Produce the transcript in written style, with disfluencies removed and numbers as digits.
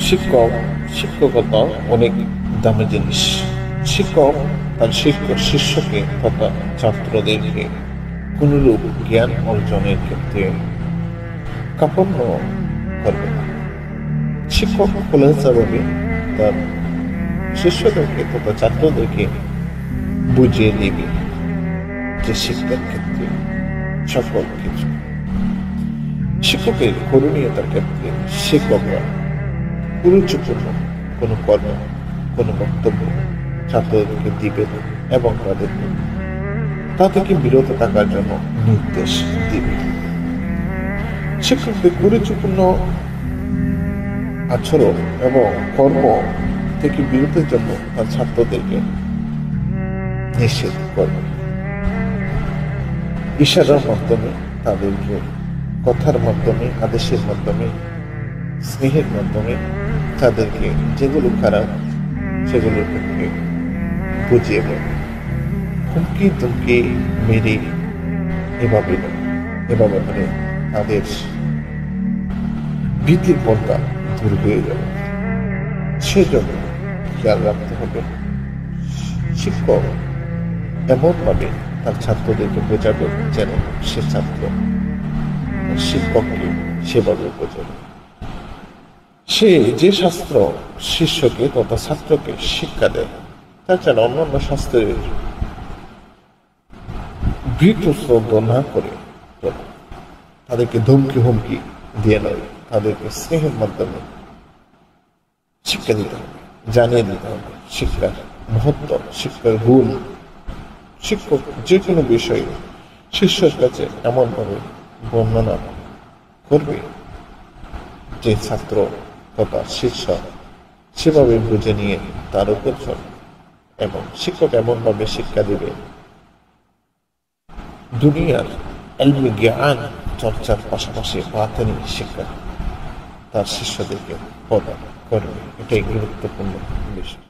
শিক্ষকতা অনেক দামি জিনিস। শিক্ষক তার শিষ্যকে তথা ছাত্রদেরকে কোনরূপ জ্ঞান অর্জনের ক্ষেত্রে কাপড় করবে না। শিক্ষক খোলাসাভাবে তার শিষ্যদেরকে তথা ছাত্রদেরকে বুঝিয়ে দিবে যে শিক্ষার ক্ষেত্রে সকল কিছু। শিক্ষকের করণীয়তার ক্ষেত্রে শিক্ষকরা গুরুত্বপূর্ণ কোনো কর্ম, কোনো বক্তব্য ছাত্রদেরকে দিবে এবং তা থেকে বিরত থাকার জন্য নির্দেশ দিবে। শিক্ষকদের গুরুত্বপূর্ণ আচরণ এবং কর্ম থেকে বিরতের জন্য তার ছাত্রদেরকে নিষেধ করবে। ইশারার মাধ্যমে, তাদেরকে কথার মাধ্যমে, আদেশের মাধ্যমে, স্নেহের মাধ্যমে তাদেরকে যেগুলো খারাপ সেগুলোর ক্ষেত্রে বুঝিয়ে দেবে। হুমকি তুমকি মেরে এভাবে করে তাদের ভীতির পর্দা দূর হয়ে যাবে। সেজন্য খেয়াল রাখতে হবে, শিক্ষক এমনভাবে তার ছাত্রদেরকে বোঝাবে যেন সে ছাত্র শিক্ষককে সেভাবে বোঝাবে। সে যে শাস্ত্র শিষ্যকে তথা ছাত্রকে শিক্ষা দেয় তাছাড়া অন্যান্য শাস্ত্রের ভীতশ্রদ্ধ না করে তাদেরকে ধমকি হুমকি দিয়ে নয়, তাদেরকে স্নেহের মাধ্যমে শিক্ষা দিতে হবে, জানিয়ে দিতে হবে শিক্ষার মহত্ব, শিক্ষার গুণ। শিক্ষক যে কোনো বিষয়ে শিষ্যের কাছে এমনভাবে বর্ণনা করবে যে ছাত্র তথা শিষ্য সেভাবে বুঝে নিয়ে তার উপর চলবে। এবং শিক্ষক এমনভাবে শিক্ষা দিবে দুনিয়ার ইলমি জ্ঞান চর্চার পাশাপাশি বাতিনি শিক্ষা তার শিষ্যদেরকে প্রদান করবে। এটাই গুরুত্বপূর্ণ বিষয়।